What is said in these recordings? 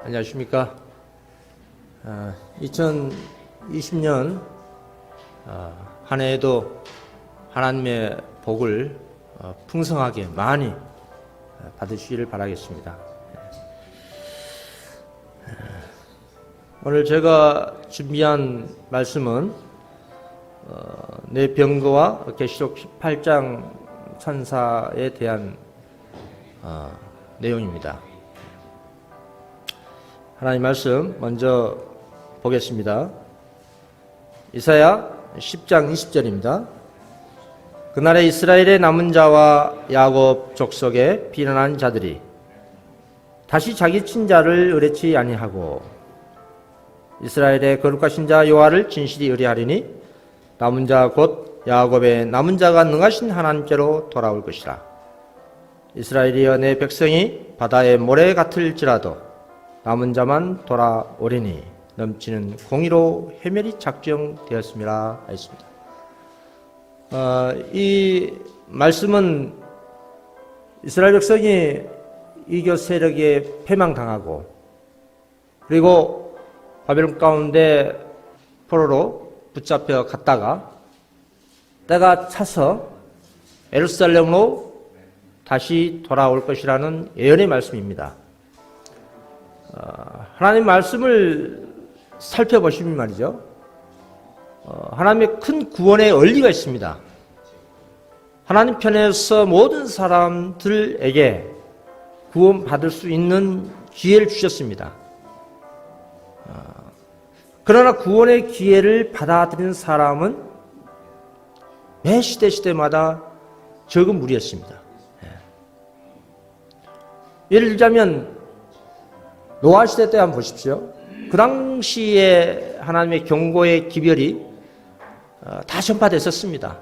안녕하십니까. 2020년 한 해에도 하나님의 복을 풍성하게 많이 받으시기를 바라겠습니다. 오늘 제가 준비한 말씀은 내 병거와 계시록 18장 천사에 대한 내용입니다. 하나님 말씀 먼저 보겠습니다. 이사야 10장 20절입니다. 그날에 이스라엘의 남은 자와 야곱 족속에 피난한 자들이 다시 자기 친자를 의뢰치 아니하고 이스라엘의 거룩하신 자 여호와를 진실히 의뢰하리니 남은 자 곧 야곱의 남은 자가 능하신 하나님께로 돌아올 것이라. 이스라엘이여 내 백성이 바다의 모래 같을지라도 남은 자만 돌아오리니 넘치는 공의로 해멸이 작정되었음이라 하였습니다. 이 말씀은 이스라엘 백성이 이교 세력에 패망당하고 그리고 바벨론 가운데 포로로 붙잡혀 갔다가 때가 차서 예루살렘으로 다시 돌아올 것이라는 예언의 말씀입니다. 하나님 말씀을 살펴보시면 말이죠. 하나님의 큰 구원의 원리가 있습니다. 하나님 편에서 모든 사람들에게 구원받을 수 있는 기회를 주셨습니다. 그러나 구원의 기회를 받아들이는 사람은 매 시대마다 적은 무리였습니다. 예를 들자면 노아 시대 때 한번 보십시오. 그 당시에 하나님의 경고의 기별이 다 전파됐었습니다.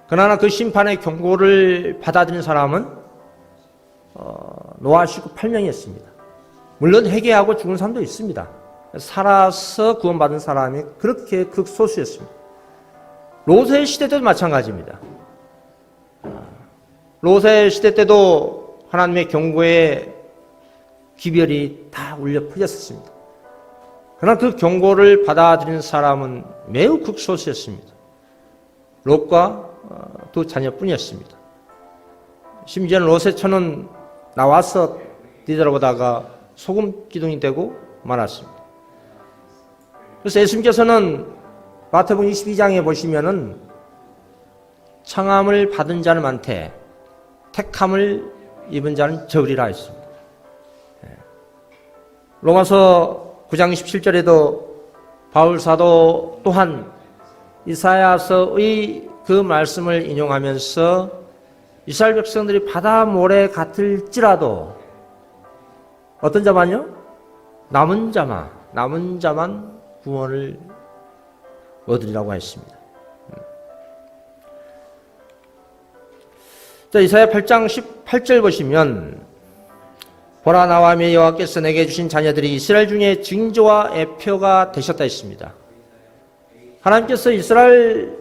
그러나 그 심판의 경고를 받아들인 사람은 노아 식구 8명이었습니다. 물론 회개하고 죽은 사람도 있습니다. 살아서 구원받은 사람이 그렇게 극소수였습니다. 롯의 시대 때도 마찬가지입니다. 롯의 시대 때도 하나님의 경고의 기별이 다 울려 퍼졌습니다. 그러나 그 경고를 받아들이는 사람은 매우 극소수였습니다. 롯과 두 자녀뿐이었습니다. 심지어는 롯의 처는 나와서 뒤돌아보다가 소금 기둥이 되고 말았습니다. 그래서 예수님께서는 마태복음 22장에 보시면은 청함을 받은 자는 많되 택함을 입은 자는 적으리라 했습니다. 로마서 9장 17절에도 바울 사도 또한 이사야서의 그 말씀을 인용하면서 이스라엘 백성들이 바다 모래 같을지라도 어떤 자만요? 남은 자만 구원을 얻으리라고 했습니다. 자, 이사야 8장 18절 보시면 보라 나와 함께 여호와께서 내게 주신 자녀들이 이스라엘 중에 징조와 애표가 되셨다 했습니다. 하나님께서 이스라엘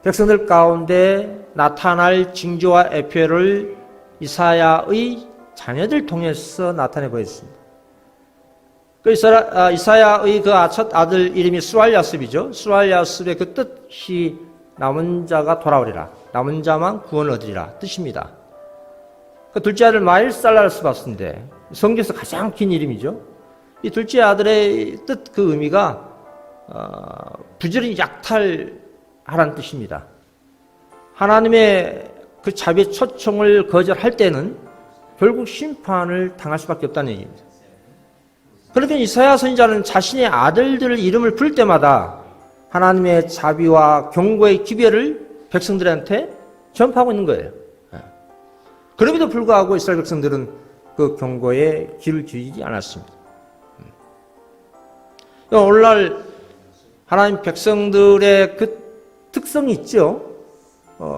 백성들 가운데 나타날 징조와 애표를 이사야의 자녀들 통해서 나타내 보였습니다. 그 이사야의 그 첫 아들 이름이 스왈야습이죠. 스왈야습의 그 뜻이 남은 자가 돌아오리라. 남은 자만 구원을 얻으리라 뜻입니다. 그 둘째 아들 마일살라스 봤는데 성경에서 가장 긴 이름이죠. 이 둘째 아들의 뜻 그 의미가 부지런히 약탈하라는 뜻입니다. 하나님의 그 자비의 초청을 거절할 때는 결국 심판을 당할 수밖에 없다는 얘기입니다. 그러니까 이사야 선지자는 자신의 아들들을 이름을 부를 때마다 하나님의 자비와 경고의 기별을 백성들한테 전파하고 있는 거예요. 그럼에도 불구하고 이스라엘 백성들은 그 경고에 귀를 기울이지 않았습니다. 오늘날 하나님 백성들의 그 특성이 있죠.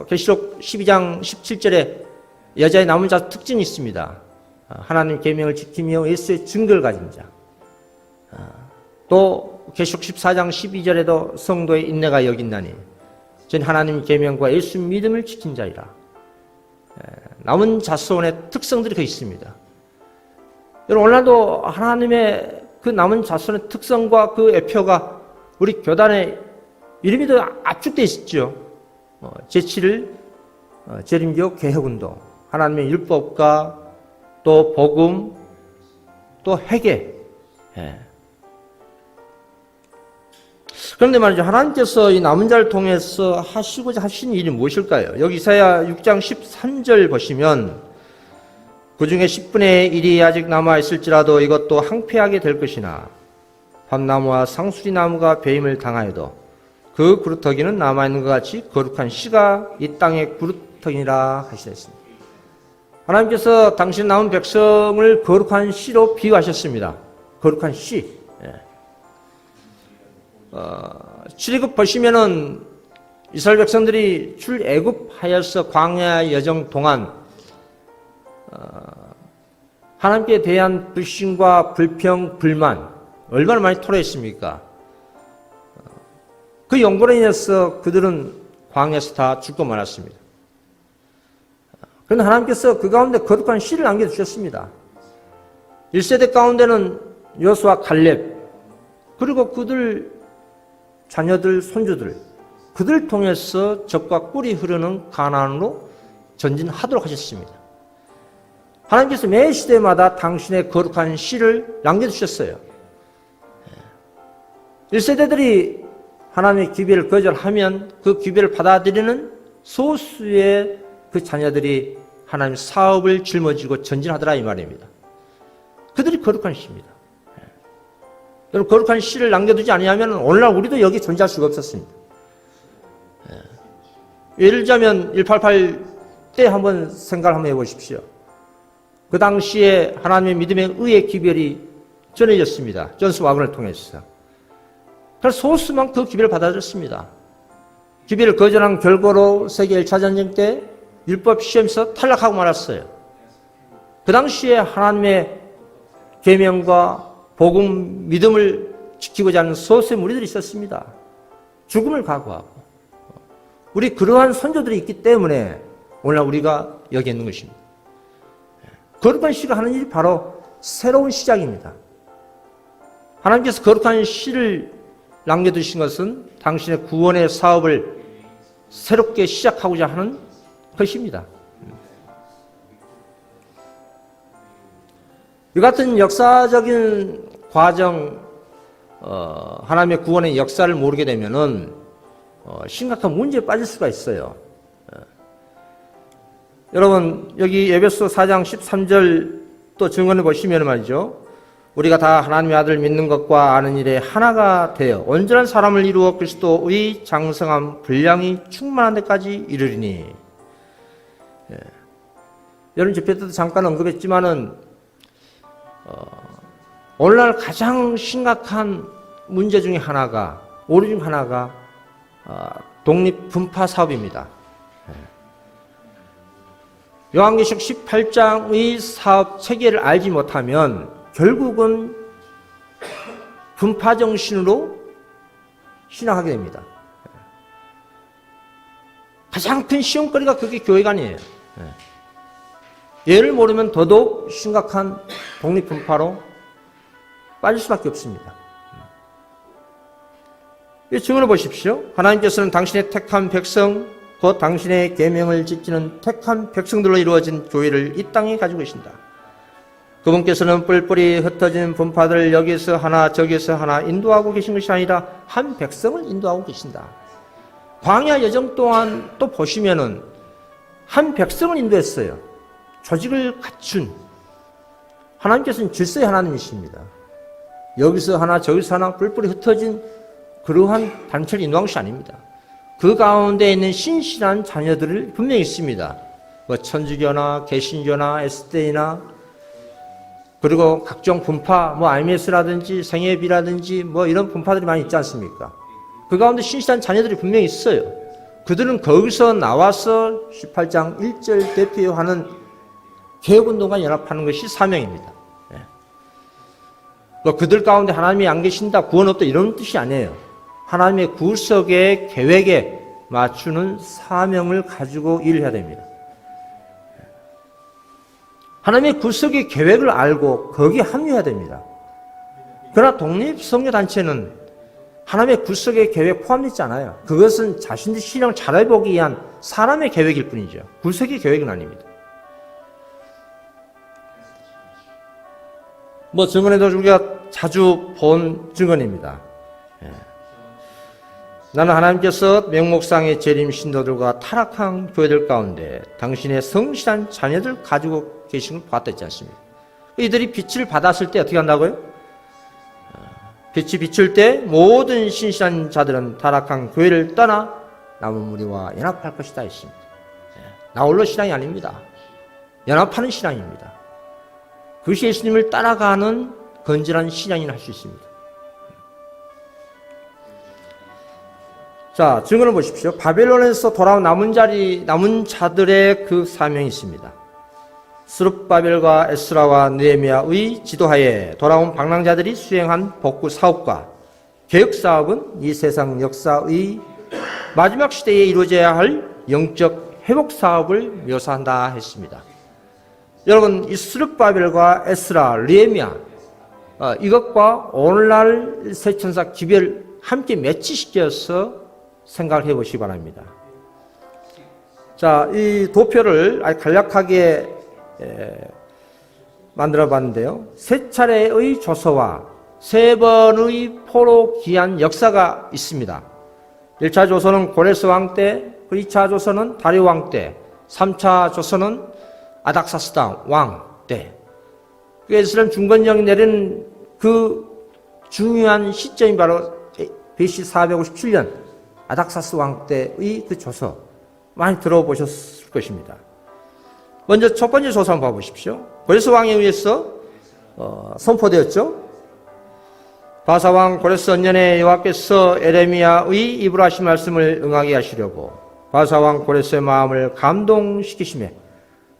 계시록 12장 17절에 여자의 남은 자 특징이 있습니다. 하나님 계명을 지키며 예수의 증거를 가진 자. 또 계시록 14장 12절에도 성도의 인내가 여긴나니 전 하나님 계명과 예수 믿음을 지킨 자이라. 남은 자손의 특성들이 그 있습니다. 여러분, 오늘날도 하나님의 그 남은 자손의 특성과 그 애표가 우리 교단의 이름이 더 압축되어 있죠. 제7일 재림교 개혁운동, 하나님의 율법과 또 복음, 또 회개. 그런데 말이죠, 하나님께서 이 남은 자를 통해서 하시고자 하신 일이 무엇일까요? 여기 이사야 6장 13절 보시면 그 중에 10분의 1이 아직 남아있을지라도 이것도 항폐하게 될 것이나 밤나무와 상수리나무가 배임을 당하여도 그 그루터기는 남아있는 것 같이 거룩한 씨가 이 땅의 그루터기니라 하시다 했습니다. 하나님께서 당신 남은 백성을 거룩한 씨로 비유하셨습니다. 거룩한 씨. 출애굽 보시면은 이스라엘 백성들이 출애굽하여서 광야 여정 동안 하나님께 대한 불신과 불평, 불만 얼마나 많이 토로했습니까? 그 연고로 인해서 그들은 광야에서 다 죽고 말았습니다. 그런데 하나님께서 그 가운데 거룩한 씨를 남겨주셨습니다. 1세대 가운데는 여호수아, 갈렙, 그리고 그들 자녀들, 손주들, 그들을 통해서 적과 꿀이 흐르는 가나안으로 전진하도록 하셨습니다. 하나님께서 매 시대마다 당신의 거룩한 씨를 남겨주셨어요. 1세대들이 하나님의 기별을 거절하면 그 기별을 받아들이는 소수의 그 자녀들이 하나님의 사업을 짊어지고 전진하더라 이 말입니다. 그들이 거룩한 씨입니다. 여러분, 거룩한 씨를 남겨두지 아니하면 오늘날 우리도 여기 존재할 수가 없었습니다. 예를 들자면 188 때 한번 생각을 한번 해보십시오. 그 당시에 하나님의 믿음의 의의 기별이 전해졌습니다. 존스 와건을 통해서. 그래서 소수만 그 기별을 받아들였습니다. 기별을 거절한 결과로 세계 1차 전쟁 때 율법 시험에서 탈락하고 말았어요. 그 당시에 하나님의 계명과 복음, 믿음을 지키고자 하는 소수의 무리들이 있었습니다. 죽음을 각오하고. 우리 그러한 선조들이 있기 때문에 오늘날 우리가 여기 있는 것입니다. 거룩한 씨가 하는 일이 바로 새로운 시작입니다. 하나님께서 거룩한 씨를 남겨두신 것은 당신의 구원의 사업을 새롭게 시작하고자 하는 것입니다. 이 같은 역사적인 과정, 하나님의 구원의 역사를 모르게 되면은 심각한 문제에 빠질 수가 있어요. 여러분, 여기 에베소 4장 13절 또 증언을 보시면 말이죠. 우리가 다 하나님의 아들 믿는 것과 아는 일에 하나가 되어 온전한 사람을 이루어 그리스도의 장성한 분량이 충만한 데까지 이르리니. 여러분, 집회 때도 잠깐 언급했지만은 오늘날 가장 심각한 문제 중에 하나가, 오류 중 하나가 독립분파 사업입니다. 요한계시록 18장의 사업 체계를 알지 못하면 결국은 분파 정신으로 신앙하게 됩니다. 가장 큰 시험거리가 그게 교회가 아니에요. 얘를 모르면 더더욱 심각한 독립분파로 빠질 수밖에 없습니다. 이 증언을 보십시오. 하나님께서는 당신의 택한 백성, 곧 당신의 계명을 지키는 택한 백성들로 이루어진 교회를 이 땅에 가지고 계신다. 그분께서는 뿔뿔이 흩어진 분파들을 여기서 하나 저기서 하나 인도하고 계신 것이 아니라 한 백성을 인도하고 계신다. 광야 여정 동안 또 보시면은 한 백성을 인도했어요. 조직을 갖춘 하나님께서는 질서의 하나님이십니다. 여기서 하나 저기서 하나 뿔뿔이 흩어진 그러한 단체를 인도한 것이 아닙니다. 그 가운데 있는 신실한 자녀들을 분명히 있습니다. 뭐 천주교나 개신교나 에스테이나 그리고 각종 분파, 뭐 IMS라든지 생애비라든지 뭐 이런 분파들이 많이 있지 않습니까? 그 가운데 신실한 자녀들이 분명히 있어요. 그들은 거기서 나와서 18장 1절 대표하는 개혁운동과 연합하는 것이 사명입니다. 뭐 그들 가운데 하나님이 안 계신다, 구원 없다 이런 뜻이 아니에요. 하나님의 구속의 계획에 맞추는 사명을 가지고 일을 해야 됩니다. 하나님의 구속의 계획을 알고 거기에 합류해야 됩니다. 그러나 독립선교단체는 하나님의 구속의 계획 포함되지 않아요. 그것은 자신들 신앙을 잘해보기 위한 사람의 계획일 뿐이죠. 구속의 계획은 아닙니다. 증언에도 우리가 자주 본 증언입니다. 나는 하나님께서 명목상의 재림 신도들과 타락한 교회들 가운데 당신의 성실한 자녀들 가지고 계신 걸 봤다 했지 않습니까? 이들이 빛을 받았을 때 어떻게 한다고요? 빛이 비출 때 모든 신실한 자들은 타락한 교회를 떠나 남은 무리와 연합할 것이다 했습니다. 나 홀로 신앙이 아닙니다. 연합하는 신앙입니다. 그것이 예수님을 따라가는 건전한 신앙이라 할 수 있습니다. 자, 증언을 보십시오. 바벨론에서 돌아온 남은 자들의 그 사명이 있습니다. 스룹바벨과 에스라와 느헤미야의 지도하에 돌아온 방랑자들이 수행한 복구 사업과 개혁 사업은 이 세상 역사의 마지막 시대에 이루어져야 할 영적 회복 사업을 묘사한다 했습니다. 여러분, 이 스룹바벨과 에스라, 느헤미야 이것과 오늘날 세천사 기별 함께 매치시켜서 생각을 해보시기 바랍니다. 자, 이 도표를 아주 간략하게 만들어 봤는데요. 세 차례의 조서와 세 번의 포로 기한 역사가 있습니다. 1차 조서는 고레스 왕 때, 2차 조서는 다리오 왕 때, 3차 조서는 아닥사스다 왕 때. 이스라엘 중건령이 내린 그 중요한 시점이 바로 BC 457년 아닥사스 왕 때의 그 조서 많이 들어보셨을 것입니다. 먼저 첫 번째 조서 한번 봐보십시오. 고레스 왕에 의해서 선포되었죠. 바사왕 고레스 언년에 여호와께서 에레미야의 입으로 하신 말씀을 응하게 하시려고 바사왕 고레스의 마음을 감동시키시며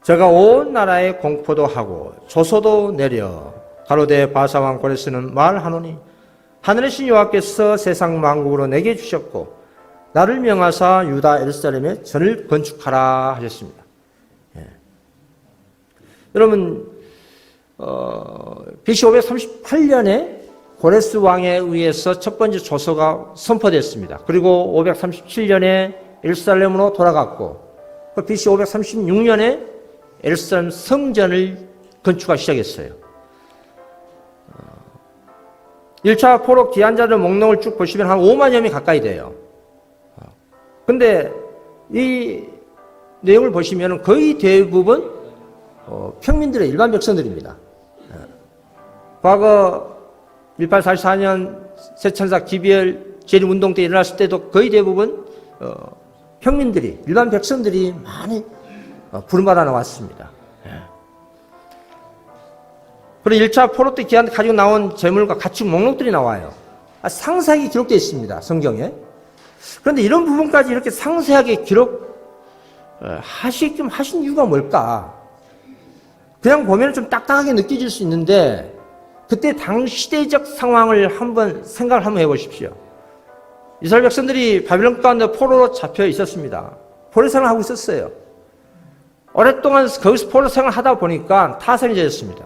저가 온 나라에 공포도 하고 조서도 내려 가로되 바사왕 고레스는 말하노니 하늘의 신 여호와께서 세상 만국으로 내게 주셨고 나를 명하사 유다 예루살렘에 전을 건축하라 하셨습니다. 여러분, BC 538년에 고레스 왕에 의해서 첫 번째 조서가 선포됐습니다. 그리고 537년에 예루살렘으로 돌아갔고, BC 536년에 예루살렘 성전을 건축하기 시작했어요. 1차 포로 기한자들 목록을 쭉 보시면 한 5만여 명이 가까이 돼요. 근데 이 내용을 보시면 거의 대부분 평민들의 일반 백성들입니다. 과거 1844년 세천사 기별 재림운동 때 일어났을 때도 거의 대부분 평민들이, 일반 백성들이 많이 부름받아 나왔습니다. 그리고 1차 포로 때 기한 가지고 나온 재물과 가축 목록들이 나와요. 상세하게 기록되어 있습니다, 성경에. 그런데 이런 부분까지 이렇게 상세하게 하신 이유가 뭘까? 그냥 보면 좀 딱딱하게 느껴질 수 있는데 그때 당시대적 상황을 한번 생각을 한번 해보십시오. 이스라엘 백성들이 바빌론 가운데 포로로 잡혀 있었습니다. 포로 생활을 하고 있었어요. 오랫동안 거기서 포로 생활을 하다 보니까 타성이 되었습니다.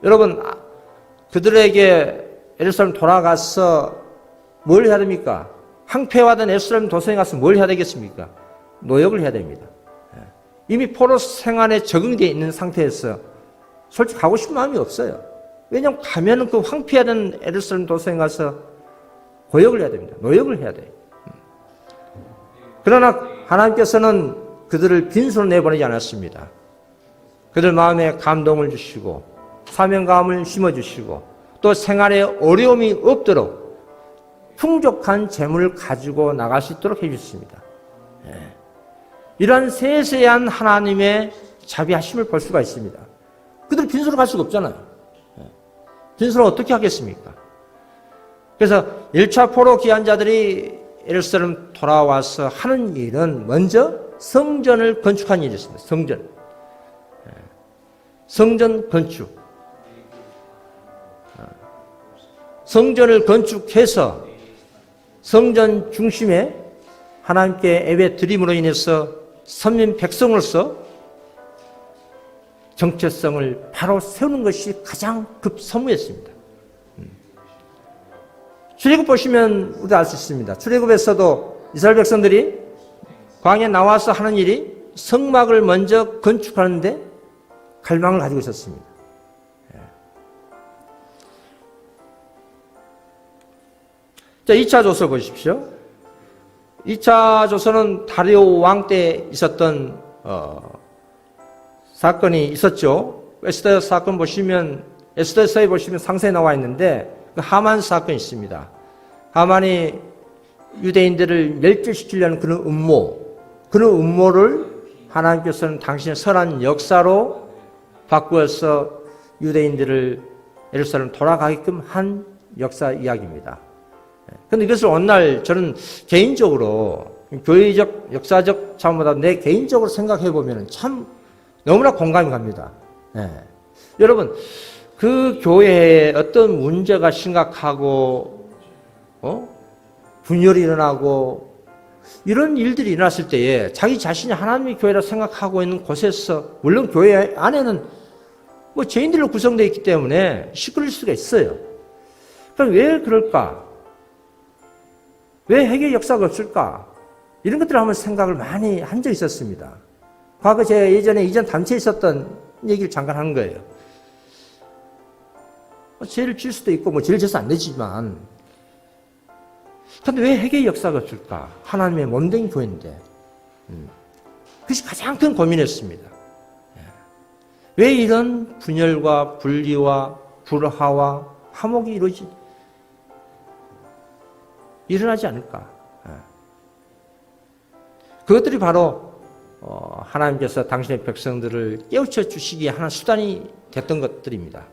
여러분, 그들에게 예루살렘 돌아가서 뭘 해야 됩니까? 항폐화된 예루살렘 도성에 가서 뭘 해야 되겠습니까? 노역을 해야 됩니다. 이미 포로 생활에 적응되어 있는 상태에서 솔직히 가고 싶은 마음이 없어요. 왜냐하면 가면은 그 황폐화된 예루살렘 도성에 가서 고역을 해야 됩니다. 노역을 해야 돼요. 그러나 하나님께서는 그들을 빈손으로 내보내지 않았습니다. 그들 마음에 감동을 주시고 사명감을 심어주시고 또 생활에 어려움이 없도록 풍족한 재물을 가지고 나갈 수 있도록 해주셨습니다. 이러한 세세한 하나님의 자비하심을 볼 수가 있습니다. 그들 빈손으로 갈 수가 없잖아요. 빈손으로 어떻게 하겠습니까? 그래서 1차 포로 기한자들이 예루살렘 돌아와서 하는 일은 먼저 성전을 건축한 일이었습니다. 성전 건축. 성전을 건축해서 성전 중심에 하나님께 예배 드림으로 인해서 선민 백성으로서 정체성을 바로 세우는 것이 가장 급선무였습니다. 출애굽 보시면 우리가 알 수 있습니다. 출애굽에서도 이스라엘 백성들이 광야에 나와서 하는 일이 성막을 먼저 건축하는데 갈망을 가지고 있었습니다. 자, 2차 조서 보십시오. 2차 조서는 다리오 왕 때 있었던 사건이 있었죠. 에스더 사건 보시면, 에스더서에 보시면 상세히 나와 있는데 그 하만 사건이 있습니다. 하만이 유대인들을 멸절시키려는 그런 음모를 하나님께서는 당신의 선한 역사로 바꾸어서 유대인들을 예루살렘 돌아가게끔 한 역사 이야기입니다. 그런데 이것을 오늘날 저는 개인적으로 교회적, 역사적 차원보다 내 개인적으로 생각해 보면 참 너무나 공감이 갑니다. 여러분, 그 교회에 어떤 문제가 심각하고, 분열이 일어나고, 이런 일들이 일어났을 때에 자기 자신이 하나님의 교회라 생각하고 있는 곳에서, 물론 교회 안에는 뭐 죄인들로 구성되어 있기 때문에 시끄러울 수가 있어요. 그럼 왜 그럴까? 왜 회개 역사가 없을까? 이런 것들을 한번 생각을 많이 한 적이 있었습니다. 과거 제가 예전에 이전 단체에 있었던 얘기를 잠깐 하는 거예요. 죄를 질 수도 있고, 죄를 져서 안 되지만, 근데 왜 회개의 역사가 없을까? 하나님의 몸된 교회인데. 그것이 가장 큰 고민이었습니다. 왜 이런 분열과 분리와 불화와 화목이 일어나지 않을까? 그것들이 바로 하나님께서 당신의 백성들을 깨우쳐 주시기에 하는 수단이 됐던 것들입니다.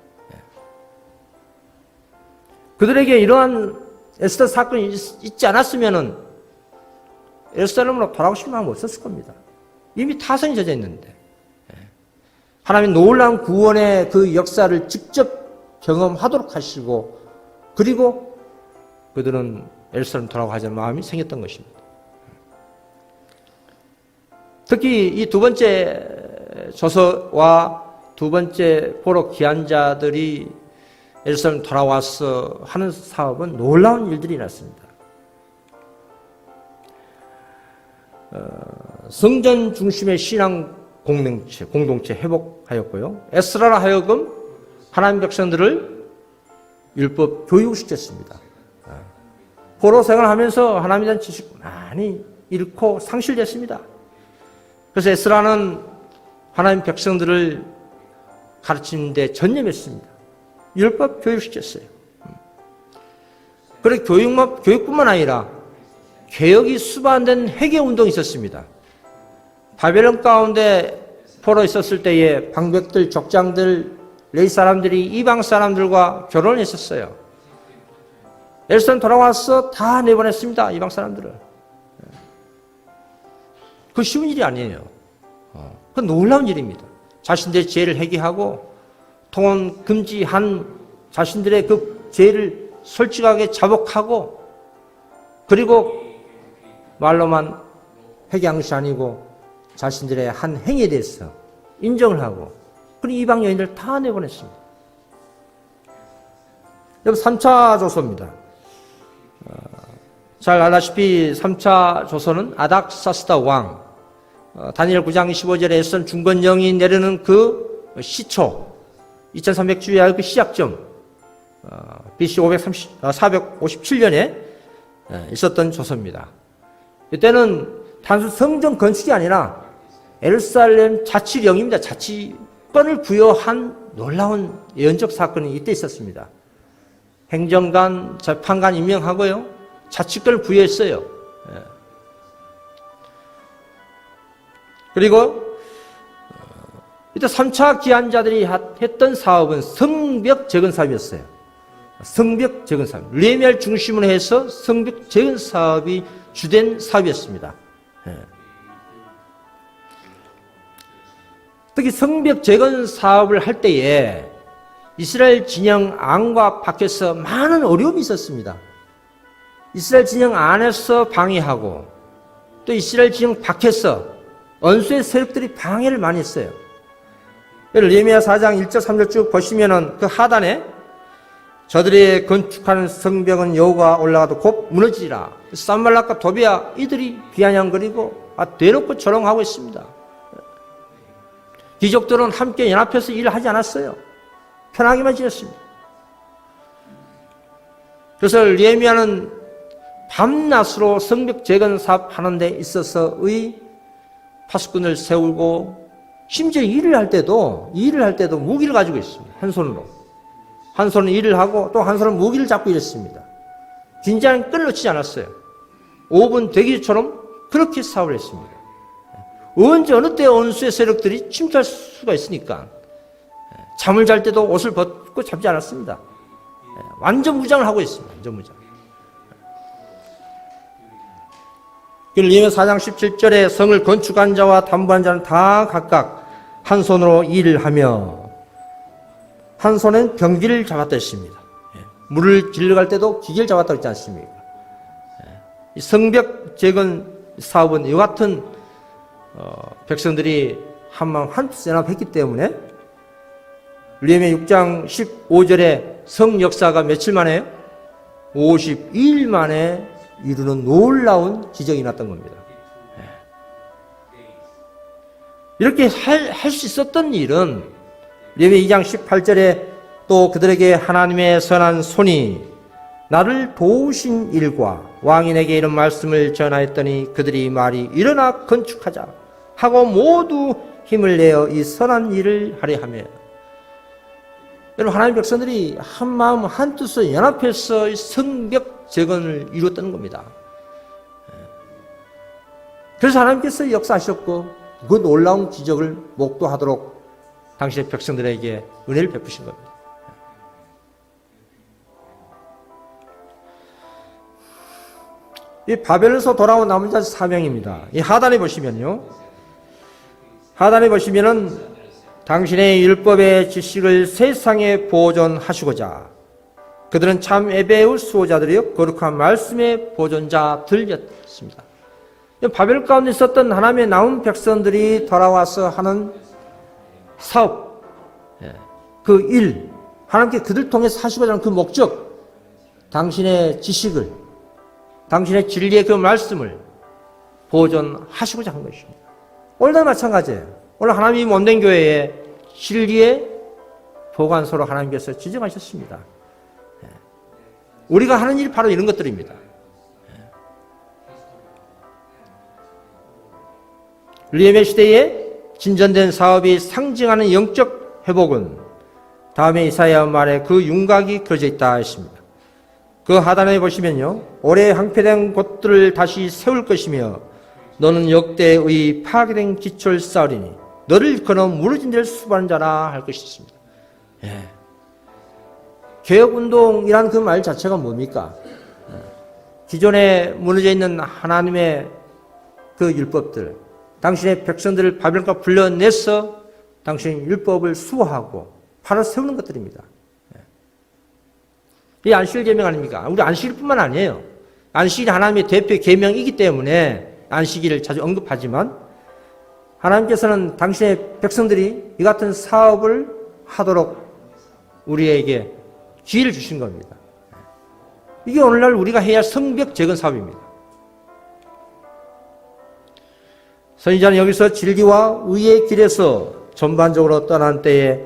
그들에게 이러한 에스더 사건이 있지 않았으면은 예루살렘으로 돌아오실 마음이 없었을 겁니다. 이미 타선이 젖어 있는데. 하나님의 놀라운 구원의 그 역사를 직접 경험하도록 하시고, 그리고 그들은 예루살렘 돌아가자는 마음이 생겼던 것입니다. 특히 이 두 번째 조서와 두 번째 보러 귀한 자들이 예루살렘 돌아와서 하는 사업은 놀라운 일들이 났습니다. 성전 중심의 신앙 공동체 회복하였고요. 에스라로 하여금 하나님 백성들을 율법 교육시켰습니다. 포로 생활하면서 하나님에 대한 지식 많이 잃고 상실됐습니다. 그래서 에스라는 하나님 백성들을 가르치는 데 전념했습니다. 율법 교육시켰어요. 그리고 교육뿐만 아니라 개혁이 수반된 회개운동이 있었습니다. 바벨론 가운데 포로 있었을 때에 방백들, 족장들, 레위 사람들이 이방 사람들과 결혼했었어요. 예루살렘 돌아와서 다 내보냈습니다. 이방 사람들을. 그 쉬운 일이 아니에요. 그 놀라운 일입니다. 자신들의 죄를 회개하고 통혼 금지한 자신들의 그 죄를 솔직하게 자복하고, 그리고 말로만 회개한 것이 아니고 자신들의 한 행위에 대해서 인정을 하고, 그리고 이방 여인들 다 내보냈습니다. 여러분, 3차 조서입니다. 잘 알다시피 3차 조서는 아닥사스다 왕, 다니엘 9장 15절에 에선 중건령이 내리는 그 시초, 2300주의 그 시작점, BC 457년에 있었던 조서입니다. 이때는 단순 성전 건축이 아니라 예루살렘 자치령입니다. 자치권을 부여한 놀라운 예언적 사건이 이때 있었습니다. 행정관, 재판관 임명하고요, 자치권을 부여했어요. 그리고 이때 3차 기한자들이 했던 사업은 성벽 재건 사업이었어요. 성벽 재건 사업. 레미알 중심으로 해서 성벽 재건 사업이 주된 사업이었습니다. 특히 성벽 재건 사업을 할 때에 이스라엘 진영 안과 밖에서 많은 어려움이 있었습니다. 이스라엘 진영 안에서 방해하고, 또 이스라엘 진영 밖에서 언수의 세력들이 방해를 많이 했어요. 예레미야 4장 1절 3절 쭉 보시면은 그 하단에 저들이 건축하는 성벽은 여호와 올라가도 곧 무너지리라. 산발락과 도비야 이들이 비아냥거리고 대놓고 조롱하고 있습니다. 귀족들은 함께 연합해서 일을 하지 않았어요. 편하게만 지냈습니다. 그래서 느헤미야는 밤낮으로 성벽 재건 사업하는 데 있어서의 파수꾼을 세우고 심지어 일을 할 때도 무기를 가지고 있습니다. 한 손으로. 한 손은 일을 하고 또 한 손은 무기를 잡고 일했습니다. 긴장은 끊어놓지 않았어요. 5분 대기처럼 그렇게 사업을 했습니다. 언제 어느 때 원수의 세력들이 침투할 수가 있으니까 잠을 잘 때도 옷을 벗고 잡지 않았습니다. 완전 무장을 하고 있습니다. 완전 무장. 느헤미야 4장 17절에 성을 건축한 자와 담보한 자는 다 각각 한 손으로 일을 하며 한 손엔 병기를 잡았다 했습니다. 물을 길러갈 때도 기계를 잡았다고 했지 않습니까? 이 성벽 재건 사업은 이와 같은 백성들이 한마음 한센합했기 때문에 느헤미야 6장 15절에 성 역사가 며칠 만에 52일 만에 이루는 놀라운 기적이 났던 겁니다. 이렇게 할 수 있었던 일은 느헤미야 2장 18절에 또 그들에게 하나님의 선한 손이 나를 도우신 일과 왕이 내게 이런 말씀을 전하였더니 그들이 말이 일어나 건축하자 하고 모두 힘을 내어 이 선한 일을 하려 하며. 여러분, 하나님의 백성들이 한 마음 한 뜻으로 연합해서 이 성벽 재건을 이루었다는 겁니다. 그래서 하나님께서 역사하셨고 그 놀라운 기적을 목도하도록 당신의 백성들에게 은혜를 베푸신 겁니다. 이 바벨에서 돌아온 남은 자 사명입니다. 이 하단에 보시면요. 하단에 보시면은 당신의 율법의 지식을 세상에 보존하시고자 그들은 참 에베의 수호자들이요 거룩한 말씀의 보존자들이었습니다. 바벨 가운데 있었던 하나님의 남은 백성들이 돌아와서 하는 사업, 그 일, 하나님께 그들 통해서 하시고자 하는 그 목적, 당신의 지식을, 당신의 진리의 그 말씀을 보존하시고자 한 것입니다. 오늘도 마찬가지예요. 오늘 하나님이 몸된 교회에 진리의 보관소로 하나님께서 지정하셨습니다. 우리가 하는 일이 바로 이런 것들입니다. 느헤미야 시대에 진전된 사업이 상징하는 영적 회복은 다음에 이사야 말에 그 윤곽이 그려져 있다 했습니다. 그 하단에 보시면요. 오래 황폐된 곳들을 다시 세울 것이며 너는 역대의 파괴된 기초를 쌓으리니 너를 건너 무너진 데를 수반한 자라 할 것이 있습니다. 개혁운동이라는 그 말 자체가 뭡니까? 기존에 무너져 있는 하나님의 그 율법들, 당신의 백성들을 바벨론과 불러내서 당신의 율법을 수호하고 바로 세우는 것들입니다. 이 안식일 계명 아닙니까? 우리 안식일뿐만 아니에요. 안식일이 하나님의 대표 계명이기 때문에 안식일을 자주 언급하지만 하나님께서는 당신의 백성들이 이 같은 사업을 하도록 우리에게 기회를 주신 겁니다. 이게 오늘날 우리가 해야 할 성벽 재건 사업입니다. 선지자는 여기서 진리와 의의 길에서 전반적으로 떠난 때에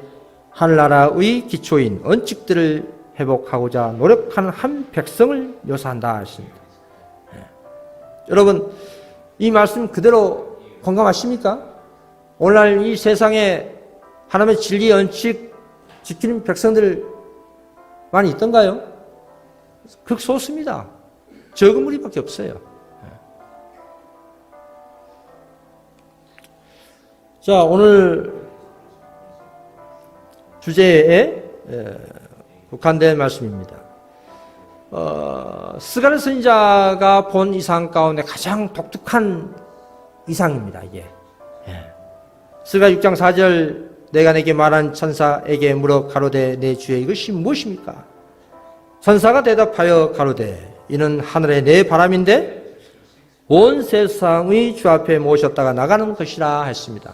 하늘나라의 기초인 원칙들을 회복하고자 노력하는 한 백성을 묘사한다 하십니다. 여러분, 이 말씀 그대로 공감하십니까? 오늘날 이 세상에 하나님의 진리 원칙 지키는 백성들 많이 있던가요? 극소수입니다. 적은 무리밖에 없어요. 자, 오늘 주제에 국한된 말씀입니다. 스가랴 선지자가 본 이상 가운데 가장 독특한 이상입니다. 이게 스가랴 6장 4절 내가 내게 말한 천사에게 물어 가로되 내 주여 이것이 무엇입니까? 천사가 대답하여 가로되 이는 하늘의 내 바람인데 온 세상의 주 앞에 모셨다가 나가는 것이라 했습니다.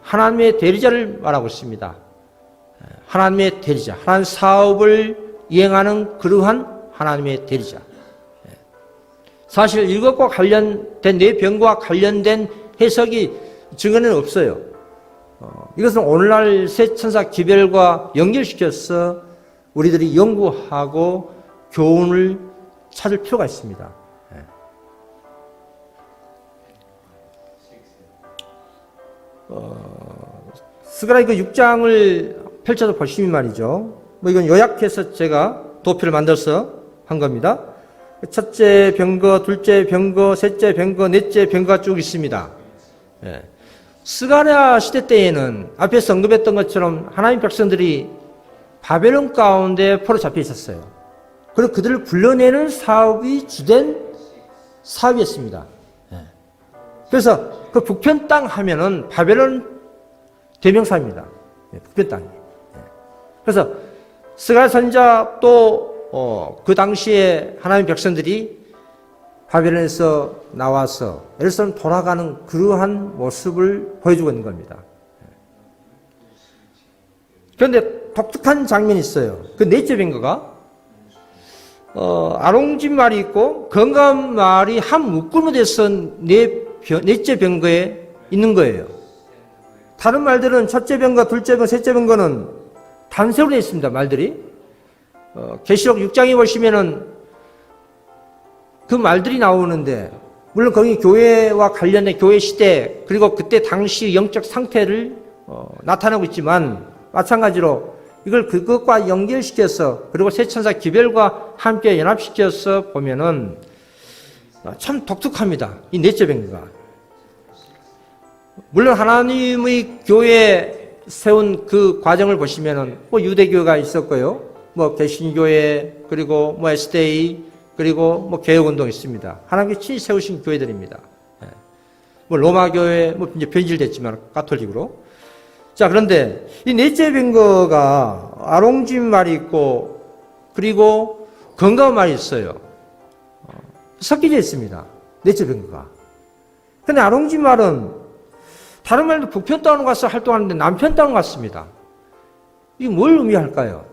하나님의 대리자를 말하고 있습니다. 하나님의 대리자, 하나님 사업을 이행하는 그러한 하나님의 대리자. 사실 이것과 관련된 뇌병과 관련된 해석이 증언에는 없어요. 이것은 오늘날 새 천사 기별과 연결시켜서 우리들이 연구하고 교훈을 찾을 필요가 있습니다. 스가랴 6장을 펼쳐서 보시면 말이죠. 이건 요약해서 제가 도표를 만들어서 한 겁니다. 첫째 병거, 둘째 병거, 셋째 병거, 넷째 병거가 쭉 있습니다. 스가랴 시대 때에는 앞에서 언급했던 것처럼 하나님 백성들이 바벨론 가운데 포로 잡혀 있었어요. 그리고 그들을 불러내는 사업이 주된 사업이었습니다. 그래서 그 북편 땅 하면은 바벨론 대명사입니다. 북편 땅이. 그래서 스가랴 선지자 또 그 당시에 하나님 백성들이 바벨론에서 나와서 예루살렘 돌아가는 그러한 모습을 보여주고 있는 겁니다. 그런데 독특한 장면이 있어요. 그 넷째 병거가 아롱진 말이 있고 건강한 말이 한 묶음으로 돼서 넷째 병거에 있는 거예요. 다른 말들은 첫째 병거, 둘째 병거, 셋째 병거는 단세로 되어 있습니다. 말들이. 계시록 6장에 보시면은 그 말들이 나오는데, 물론 거기 교회와 관련된 교회 시대, 그리고 그때 당시 영적 상태를 나타내고 있지만, 마찬가지로 이걸 그것과 연결시켜서, 그리고 새 천사 기별과 함께 연합시켜서 보면은 참 독특합니다. 이 넷째 병거가. 물론 하나님의 교회에 세운 그 과정을 보시면은 뭐 유대교가 있었고요. 뭐 개신교회, 그리고 뭐 SDA, 그리고 뭐 개혁운동이 있습니다. 하나님께 친히 세우신 교회들입니다. 뭐 로마교회, 뭐 이제 변질됐지만 가톨릭으로. 자, 그런데 이 넷째 병거가 아롱진 말이 있고, 그리고 건강한 말이 있어요. 섞여져 있습니다. 넷째 병거가. 근데 아롱진 말은 다른 말도 북편 땅으로 가서 활동하는데 남편 땅으로 갔습니다. 이게 뭘 의미할까요?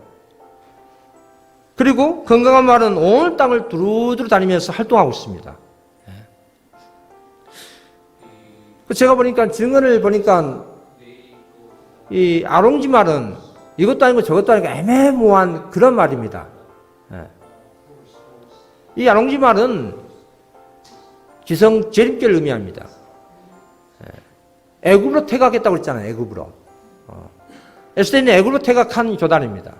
그리고 건강한 말은 온 땅을 두루두루 다니면서 활동하고 있습니다. 제가 보니까 증언을 보니까 이 아롱지 말은 이것도 아니고 저것도 아니고 애매모호한 그런 말입니다. 이 아롱지 말은 기성 재림결을 의미합니다. 애굽으로 퇴각했다고 그랬잖아요. 애굽으로. 에스더는 애굽으로 퇴각한 교단입니다.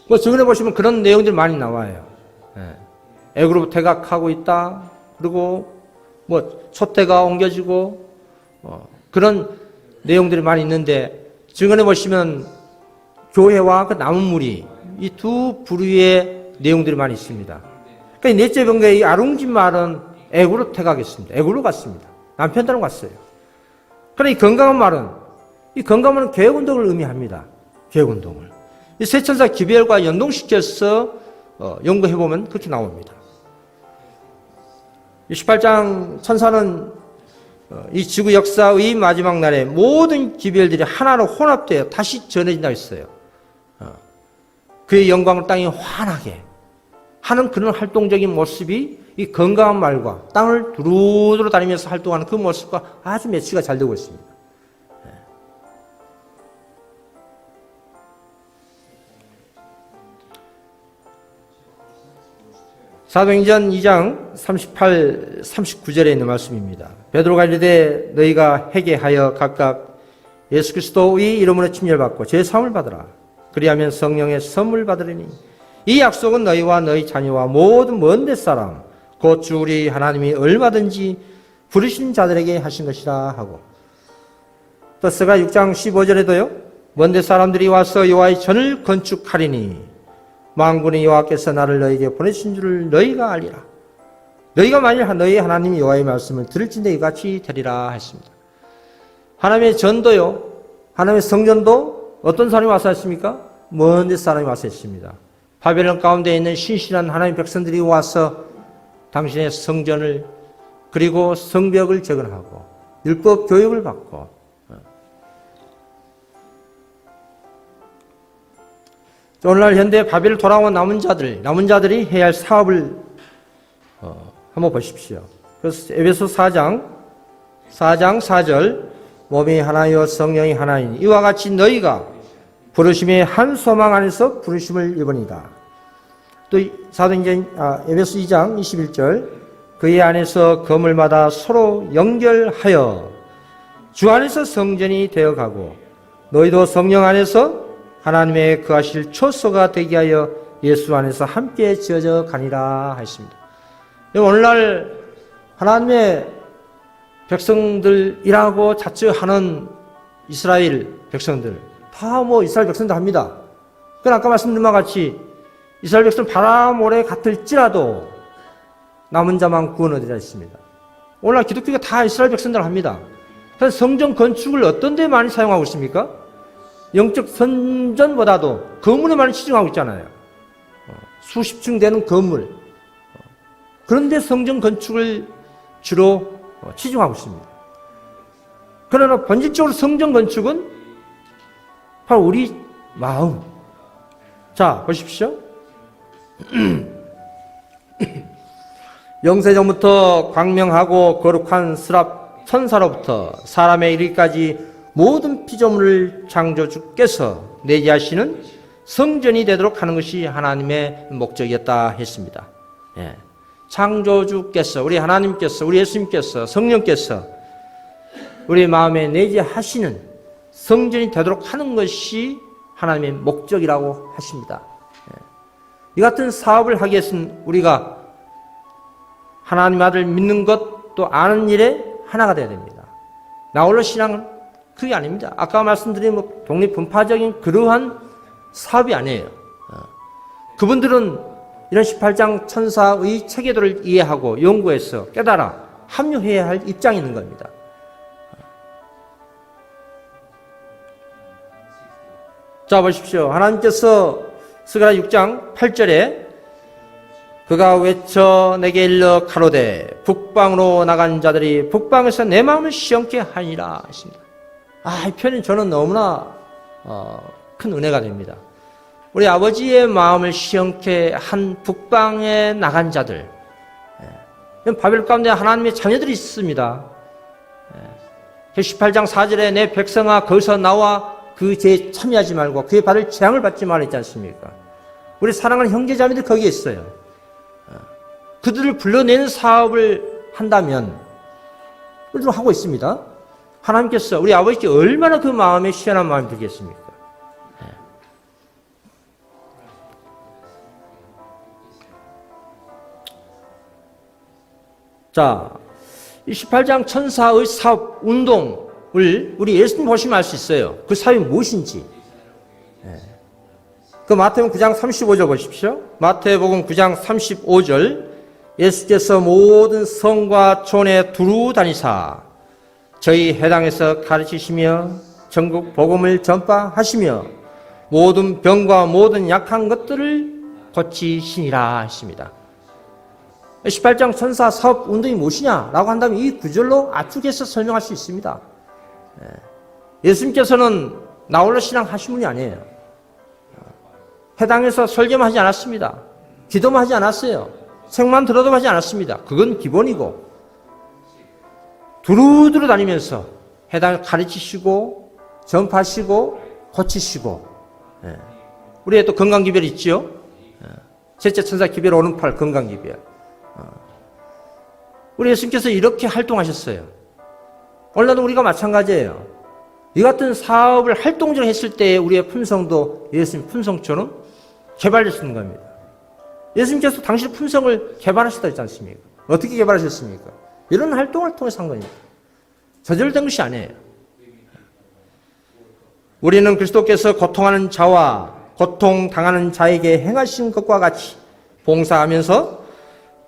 뭐 증언해 보시면 그런 내용들이 많이 나와요. 애굽으로 퇴각하고 있다. 그리고 뭐 촛대가 옮겨지고 그런 내용들이 많이 있는데, 증언해 보시면 교회와 그 남은 무리, 이 두 부류의 내용들이 많이 있습니다. 그러니까 넷째 병거의 이 아롱진 말은 애굽으로 퇴각했습니다. 애굽으로 갔습니다. 남편 따로 갔어요. 그러나 이 건강한 말은, 이 건강한 말은 개혁운동을 의미합니다. 개혁운동을. 이 새 천사 기별과 연동시켜서 연구해보면 그렇게 나옵니다. 18장 천사는 이 지구 역사의 마지막 날에 모든 기별들이 하나로 혼합되어 다시 전해진다고 했어요. 그의 영광을 땅에 환하게 하는 그런 활동적인 모습이 이 건강한 말과 땅을 두루두루 다니면서 활동하는 그 모습과 아주 매치가 잘 되고 있습니다. 사도행전 2장 38, 39절에 있는 말씀입니다. 베드로가 이르되 너희가 회개하여 각각 예수 그리스도의 이름으로 침례받고 제사함을 받으라. 그리하면 성령의 선물 받으리니 이 약속은 너희와 너희 자녀와 모든 먼 데 사람 곧 주 우리 하나님이 얼마든지 부르신 자들에게 하신 것이라 하고, 또 스가 6장 15절에도요. 먼 데 사람들이 와서 여호와의 전을 건축하리니 만군의 여호와께서 나를 너희에게 보내신 줄을 너희가 알리라. 너희가 만일 너희 하나님 여호와의 말씀을 들을진대 이같이 되리라 했습니다. 하나님의 전도요, 하나님의 성전도 어떤 사람이 와서 했습니까? 먼 데 사람이 와서 했습니다. 바벨론 가운데 있는 신실한 하나님의 백성들이 와서 당신의 성전을 그리고 성벽을 재건하고 율법 교육을 받고 오늘날 현대 바벨 돌아온 남은 자들이 해야 할 사업을 한번 보십시오. 그래서 에베소 4장 4절 몸이 하나요 성령이 하나이니 이와 같이 너희가 부르심의 한 소망 안에서 부르심을 입으니라. 또 사도행전 에베소 2장 21절 그의 안에서 건물마다 서로 연결하여 주 안에서 성전이 되어가고 너희도 성령 안에서 하나님의 거하실 초소가 되게 하여 예수 안에서 함께 지어져 가니라 하였습니다. 오늘날 하나님의 백성들이라고 자처하는 이스라엘 백성들 다 이스라엘 백성들 합니다. 그러나 아까 말씀드린 바와 같이 이스라엘 백성은 바람 오래 같을지라도 남은 자만 구원 얻으리라 했습니다. 오늘날 기독교가 다 이스라엘 백성들 합니다. 그래서 성전 건축을 어떤 데 많이 사용하고 있습니까? 영적 선전보다도 건물에 많이 치중하고 있잖아요. 수십 층 되는 건물. 그런데 성전 건축을 주로 치중하고 있습니다. 그러나 본질적으로 성전 건축은 바로 우리 마음. 자, 보십시오. 영세전부터 광명하고 거룩한 스랍 천사로부터 사람에 이르기까지 모든 피조물을 창조주께서 내재하시는 성전이 되도록 하는 것이 하나님의 목적이었다 했습니다. 예. 창조주께서, 우리 하나님께서, 우리 예수님께서, 성령께서 우리 마음에 내재하시는 성전이 되도록 하는 것이 하나님의 목적이라고 하십니다. 예. 이 같은 사업을 하기 위해서는 우리가 하나님 아들 믿는 것 또 아는 일에 하나가 되어야 됩니다. 나홀로 신앙은 그게 아닙니다. 아까 말씀드린 독립분파적인 그러한 사업이 아니에요. 그분들은 이런 18장 천사의 체계도를 이해하고 연구해서 깨달아 합류해야 할 입장이 있는 겁니다. 자, 보십시오. 하나님께서 스가랴 6장 8절에 그가 외쳐 내게 일러 가로되 북방으로 나간 자들이 북방에서 내 마음을 시험케 하니라 하십니다. 이 표현이 저는 너무나 큰 은혜가 됩니다. 우리 아버지의 마음을 시험케 한 북방에 나간 자들, 바벨 가운데 하나님의 자녀들이 있습니다. 18장 4절에 내 백성아 거기서 나와 그 죄에 참여하지 말고 그에 받을 재앙을 받지 말라 했지 않습니까? 우리 사랑하는 형제자매들 거기에 있어요. 그들을 불러내는 사업을 한다면 우리도 하고 있습니다. 하나님께서 우리 아버지께 얼마나 그 마음에 시원한 마음이 들겠습니까? 자, 28장 천사의 사업 운동을 우리 예수님 보시면 알 수 있어요. 그 사업이 무엇인지. 그 마태복음 9장 35절 보십시오. 마태복음 9장 35절 예수께서 모든 성과 촌에 두루 다니사 저희 해당에서 가르치시며 전국 복음을 전파하시며 모든 병과 모든 약한 것들을 고치시니라 하십니다. 18장 천사 사업 운동이 무엇이냐라고 한다면 이 구절로 압축해서 설명할 수 있습니다. 예수님께서는 나홀로 신앙 하신 분이 아니에요. 해당에서 설교만 하지 않았습니다. 기도만 하지 않았어요. 책만 들어도 하지 않았습니다. 그건 기본이고 두루두루 다니면서 해당을 가르치시고 전파하시고 고치시고 우리의 또 건강기별 있지요. 셋째 천사 기별 오른팔 건강기별. 우리 예수님께서 이렇게 활동하셨어요. 오늘날도 우리가 마찬가지예요. 이 같은 사업을 활동적으로 했을 때 우리의 품성도 예수님 품성처럼 개발됐는 겁니다. 예수님께서 당신의 품성을 개발하셨다 했지 않습니까? 어떻게 개발하셨습니까? 이런 활동을 통해서 한 겁니다. 저절된 것이 아니에요. 우리는 그리스도께서 고통하는 자와 고통당하는 자에게 행하신 것과 같이 봉사하면서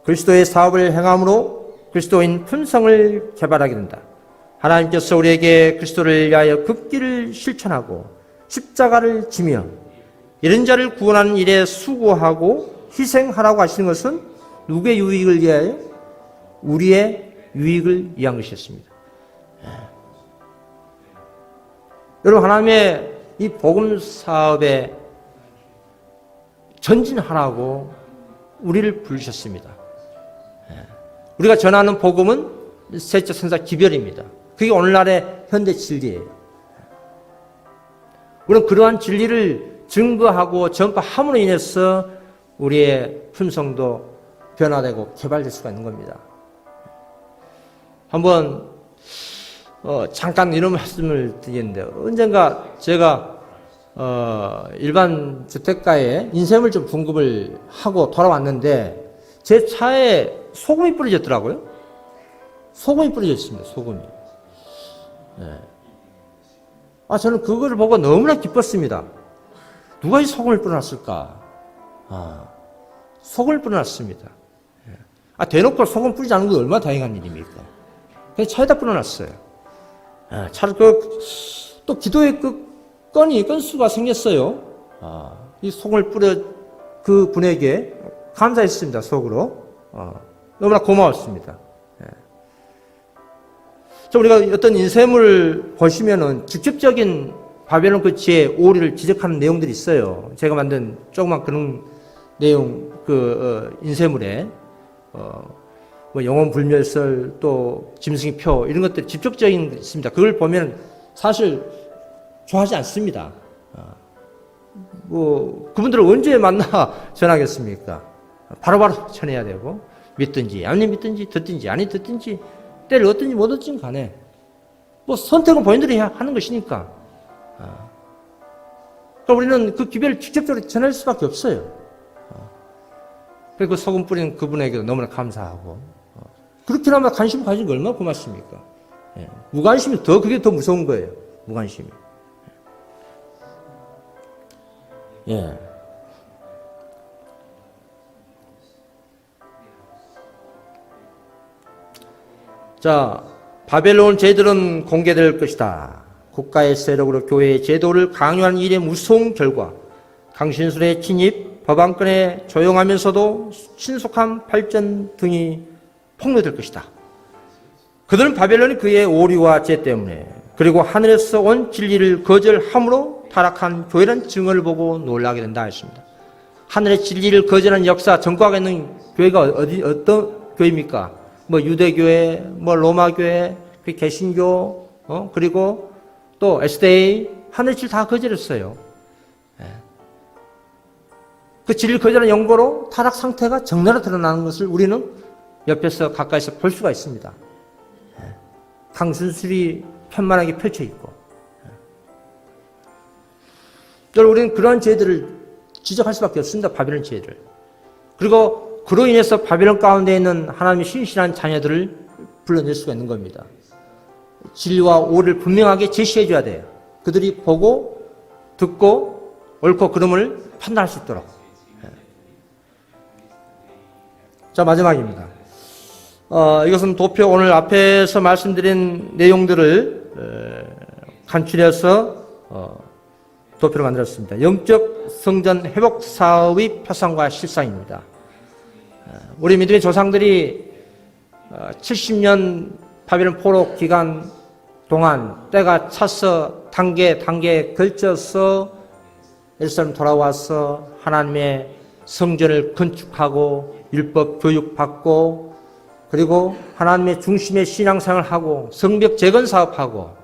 그리스도의 사업을 행함으로 그리스도인 품성을 개발하게 된다. 하나님께서 우리에게 그리스도를 위하여 극기를 실천하고 십자가를 지며 이런 자를 구원하는 일에 수고하고 희생하라고 하시는 것은 누구의 유익을 위하여? 우리의 유익을 위한 것이었습니다. 여러분, 하나님의 이 복음 사업에 전진하라고 우리를 부르셨습니다. 우리가 전하는 복음은 세적 선사 기별입니다. 그게 오늘날의 현대 진리예요. 우리는 그러한 진리를 증거하고 전파함으로 인해서 우리의 품성도 변화되고 개발될 수가 있는 겁니다. 한번 잠깐 이런 말씀을 드리겠는데, 언젠가 제가 일반 주택가에 인쇄물 좀 공급을 하고 돌아왔는데 제 차에 소금이 뿌려졌더라고요. 소금이 뿌려졌습니다. 소금이. 저는 그거를 보고 너무나 기뻤습니다. 누가 이 소금을 뿌려놨을까? 소금을 뿌려놨습니다. 대놓고 소금 뿌리지 않은 건 얼마나 다행한 일입니까? 그냥 차에다 뿌려놨어요. 차를 또 기도의 건수가 생겼어요. 이 소금을 뿌려 그 분에게 감사했습니다. 속으로. 너무나 고마웠습니다. 우리가 어떤 인쇄물을 보시면은 직접적인 바벨론 그 지혜 오리를 지적하는 내용들이 있어요. 제가 만든 조그만 그런 내용, 인쇄물에, 영혼 불멸설, 또 짐승의 표, 이런 것들이 직접적인 게 있습니다. 그걸 보면 사실 좋아하지 않습니다. 그분들을 언제 만나 전하겠습니까? 바로바로 전해야 되고, 믿든지, 아니 믿든지, 듣든지, 아니 듣든지, 때를 얻든지 못 얻든지 간에, 선택은 본인들이 하는 것이니까. 그러니까 우리는 그 기별을 직접적으로 전할 수밖에 없어요. 그리고 소금 뿌린 그분에게도 너무나 감사하고, 그렇게나마 관심 가진 게 얼마나 고맙습니까? 무관심이 그게 더 무서운 거예요. 무관심이. 자, 바벨론 제도는 공개될 것이다. 국가의 세력으로 교회의 제도를 강요하는 일의 무서운 결과, 강신술의 진입, 법안권의 조용하면서도 신속한 발전 등이 폭로될 것이다. 그들은 바벨론이 그의 오류와 죄 때문에, 그리고 하늘에서 온 진리를 거절함으로 타락한 교회란 증언을 보고 놀라게 된다 했습니다. 하늘의 진리를 거절한 역사, 전과가 있는 교회가 어떤 교회입니까? 유대교회, 로마교회, 개신교, 그리고 또 SDA, 하늘의 진리 다 거절했어요. 그 진리를 거절한 연고로 타락 상태가 적나라 드러나는 것을 우리는 옆에서 가까이서 볼 수가 있습니다. 강순술이 편만하게 펼쳐 있고, 우리는 그러한 죄들을 지적할 수밖에 없습니다. 바벨론 죄를. 그리고 그로 인해서 바벨론 가운데 있는 하나님의 신실한 자녀들을 불러낼 수가 있는 겁니다. 진리와 오를 분명하게 제시해 줘야 돼요. 그들이 보고 듣고 옳고 그름을 판단할 수 있도록. 자, 마지막입니다. 이것은 도표 오늘 앞에서 말씀드린 내용들을 간추려서 도표를 만들었습니다. 영적 성전 회복 사업의 표상과 실상입니다. 우리 믿음의 조상들이 70년 바벨론 포로 기간 동안 때가 차서 단계에 걸쳐서 예루살렘 돌아와서 하나님의 성전을 건축하고 율법 교육받고, 그리고 하나님의 중심의 신앙생활을 하고 성벽 재건 사업하고,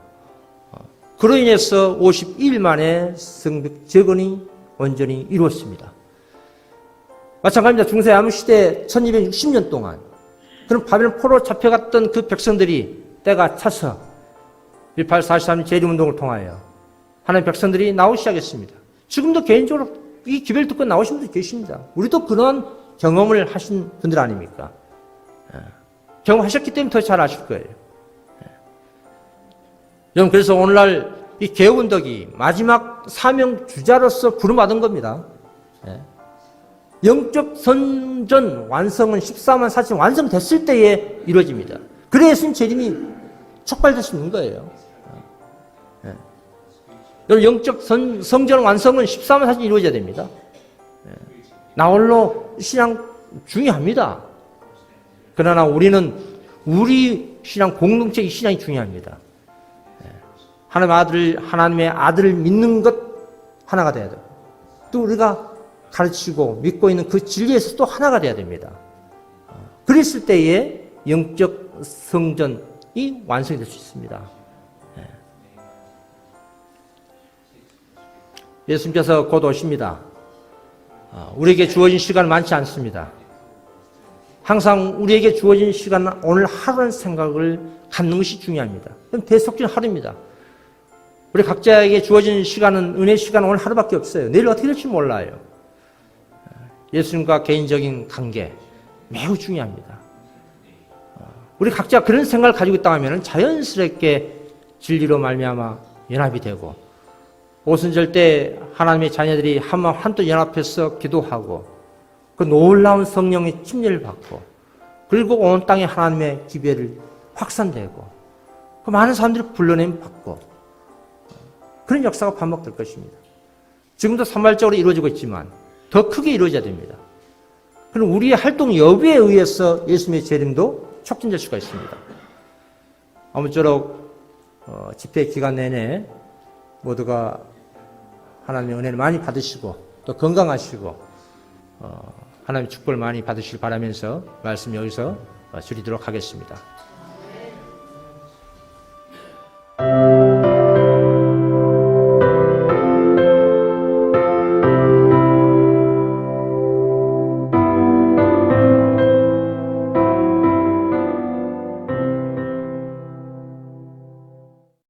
그로 인해서 52일 만에 성벽 재건이 온전히 이루어졌습니다. 마찬가지입니다. 중세 암시대 1260년 동안 그런 바벨론 포로 잡혀갔던 그 백성들이 때가 차서 1843 재림운동을 통하여 하나님의 백성들이 나오기 시작했습니다. 지금도 개인적으로 이 기별 듣고 나오신 분들 계십니다. 우리도 그런 경험을 하신 분들 아닙니까? 경험하셨기 때문에 더 잘 아실 거예요. 여러분, 그래서 오늘날 이 개혁운동이 마지막 사명 주자로서 부름받은 겁니다. 영적 선전 완성은 14만 4천 완성됐을 때에 이루어집니다. 그래야 예수님 재림이 촉발될 수 있는 거예요. 여러분, 영적 성전 완성은 14만 4천 이루어져야 됩니다. 나홀로 신앙 중요합니다. 그러나 우리는 우리 신앙 공동체 이 신앙이 중요합니다. 하나님의 아들을 믿는 것 하나가 돼야 돼요. 또 우리가 가르치고 믿고 있는 그 진리에서 또 하나가 돼야 됩니다. 그랬을 때에 영적 성전이 완성이 될 수 있습니다. 예수님께서 곧 오십니다. 우리에게 주어진 시간은 많지 않습니다. 항상 우리에게 주어진 시간은 오늘 하루라는 생각을 갖는 것이 중요합니다. 그건 대속진 하루입니다. 우리 각자에게 주어진 시간은, 은혜 시간은 오늘 하루밖에 없어요. 내일 어떻게 될지 몰라요. 예수님과 개인적인 관계 매우 중요합니다. 우리 각자 그런 생각을 가지고 있다 하면 자연스럽게 진리로 말미암아 연합이 되고, 오순절 때 하나님의 자녀들이 한또 연합해서 기도하고 그 놀라운 성령의 침례를 받고, 그리고 온 땅에 하나님의 기별을 확산되고 그 많은 사람들이 불러냄 받고, 그런 역사가 반복될 것입니다. 지금도 산발적으로 이루어지고 있지만 더 크게 이루어져야 됩니다. 그럼 우리의 활동 여부에 의해서 예수님의 재림도 촉진될 수가 있습니다. 아무쪼록 집회 기간 내내 모두가 하나님의 은혜를 많이 받으시고 또 건강하시고 하나님의 축복을 많이 받으시길 바라면서 말씀 여기서 줄이도록 하겠습니다.